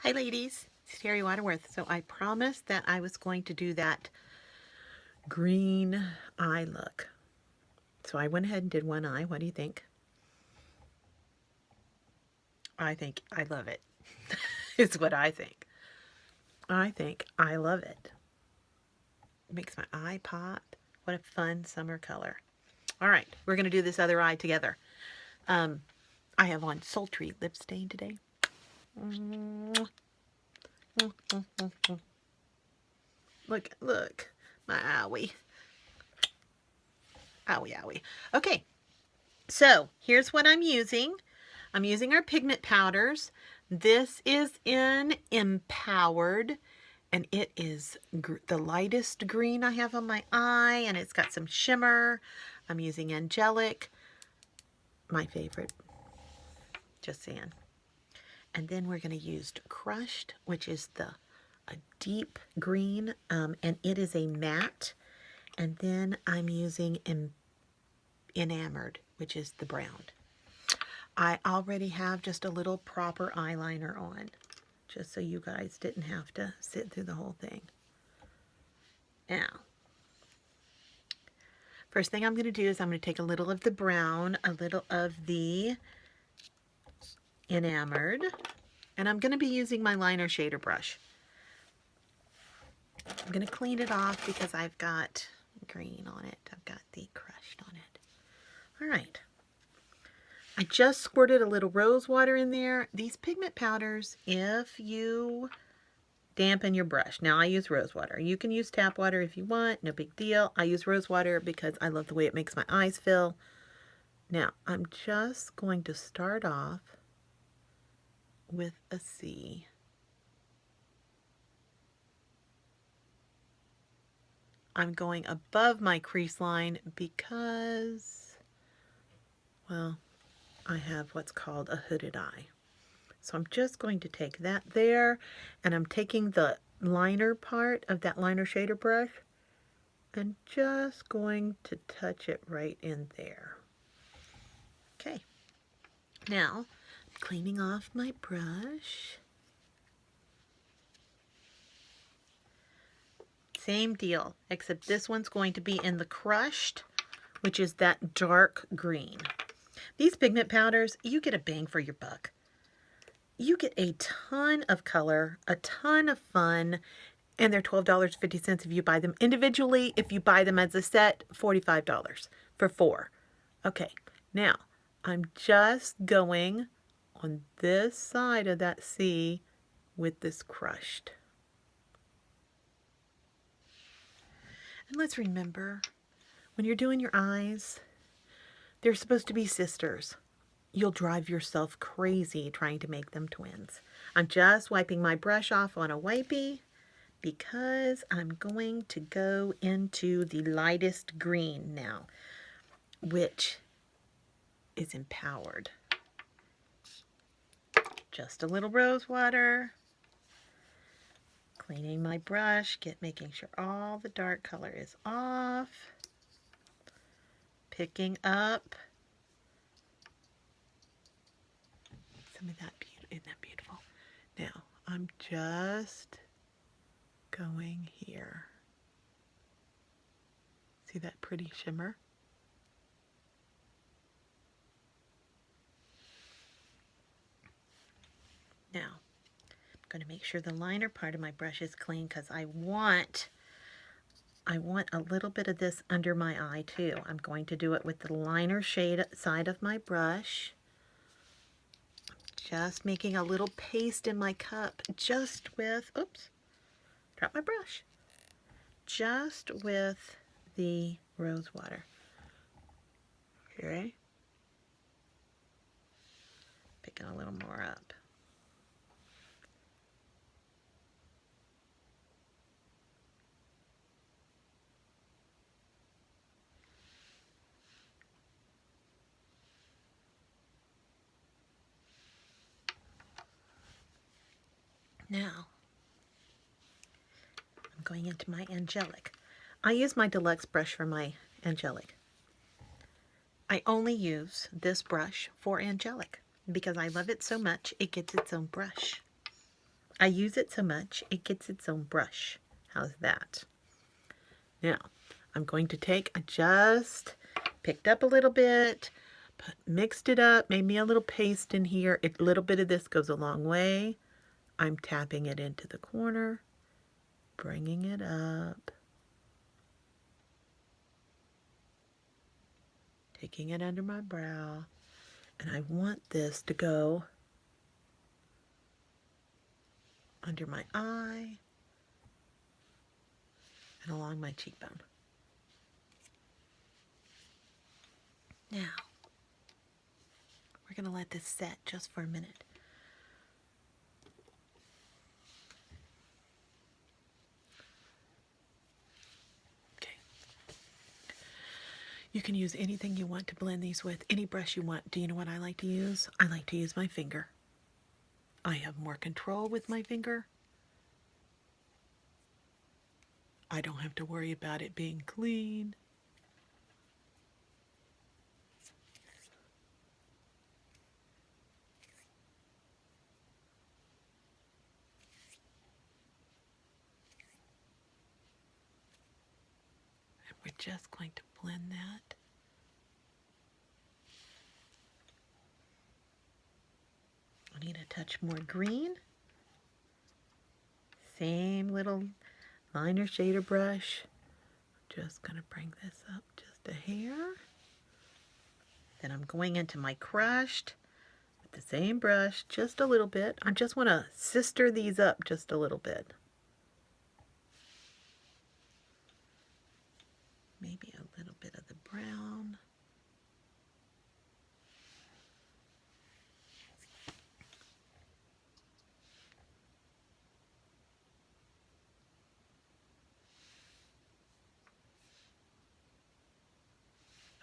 Hi ladies, it's Terry Waterworth. So I promised that I was going to do that green eye look. So I went ahead and did one eye. What do you think? I think I love it. It's what I think. I think I love it. It makes my eye pop. What a fun summer color. All right, we're going to do this other eye together. Um, I have on sultry lip stain today. Look, my owie. Owie, owie. Okay, so here's what I'm using. I'm using our pigment powders. This is in Empowered, and it is the lightest green I have on my eye, and it's got some shimmer. I'm using Angelic, my favorite, just saying. And then we're going to use Crushed, which is a deep green, and it is a matte. And then I'm using Enamored, which is the brown. I already have just a little proper eyeliner on, just so you guys didn't have to sit through the whole thing. Now, first thing I'm going to do is I'm going to take a little of the brown, a little of the Enamored, and I'm going to be using my liner shader brush. I'm going to clean it off because I've got green on it. I've got the Crushed on it. All right. I just squirted a little rose water in there. These pigment powders, if you dampen your brush. Now I use rose water. You can use tap water if you want, no big deal. I use rose water because I love the way it makes my eyes feel. Now I'm just going to start off with a C. I'm going above my crease line because, well, I have what's called a hooded eye. So I'm just going to take that there, and I'm taking the liner part of that liner shader brush and just going to touch it right in there. Okay, now I'm cleaning off my brush. Same deal, except this one's going to be in the Crushed, which is that dark green. These pigment powders, you get a bang for your buck. You get a ton of color, a ton of fun, and they're $12.50 if you buy them individually. If you buy them as a set, $45 for 4. Okay, now I'm just going on this side of that C with this Crushed. And let's remember, when you're doing your eyes, they're supposed to be sisters. You'll drive yourself crazy trying to make them twins. I'm just wiping my brush off on a wipey because I'm going to go into the lightest green now, which is Empowered. Just a little rose water. Cleaning my brush, making sure all the dark color is off. Picking up some of that beauty. Isn't that beautiful? Now, I'm just going here. See that pretty shimmer? Now, I'm going to make sure the liner part of my brush is clean because I want a little bit of this under my eye too. I'm going to do it with the liner shade side of my brush. Just making a little paste in my cup, just with, oops, drop my brush. Just with the rose water. Okay. Picking a little more up. Now, I'm going into my Angelic. I use my deluxe brush for my Angelic. I only use this brush for Angelic because I love it so much it gets its own brush. I use it so much, it gets its own brush. How's that? Now, I'm going to take, I just picked up a little bit, mixed it up, made me a little paste in here. A little bit of this goes a long way. I'm tapping it into the corner, bringing it up, taking it under my brow, and I want this to go under my eye and along my cheekbone. Now, we're going to let this set just for a minute. Okay. You can use anything you want to blend these with, any brush you want. Do you know what I like to use? I like to use my finger. I have more control with my finger. I don't have to worry about it being clean. And we're just going to blend that. I need a touch more green. Same little liner shader brush. Just going to bring this up just a hair. Then I'm going into my crushed with the same brush, just a little bit. I just want to sister these up just a little bit. Maybe a little bit of the brown.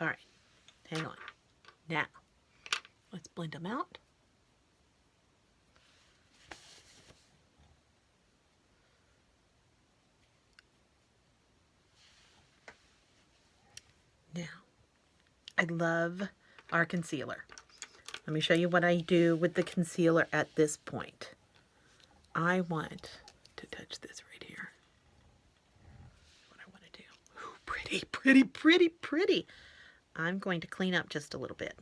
All right, hang on. Now, let's blend them out. Now, I love our concealer. Let me show you what I do with the concealer at this point. I want to touch this right here. What I want to do. Ooh, pretty, pretty, pretty, pretty. I'm going to clean up just a little bit.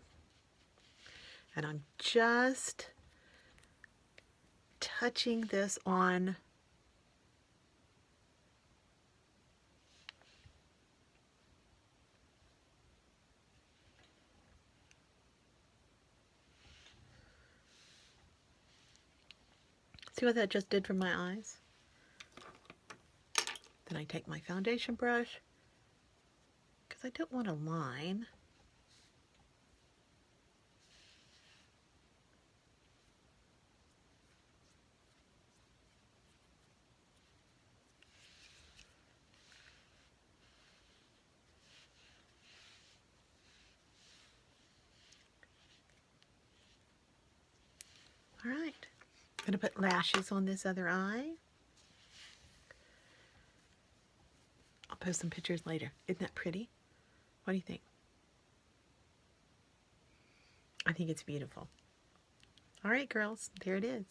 And I'm just touching this on see what that just did for my eyes? Then I take my foundation brush, because I don't want a line. All right, I'm going to put lashes on this other eye. I'll post some pictures later. Isn't that pretty? What do you think? I think it's beautiful. All right, girls, there it is.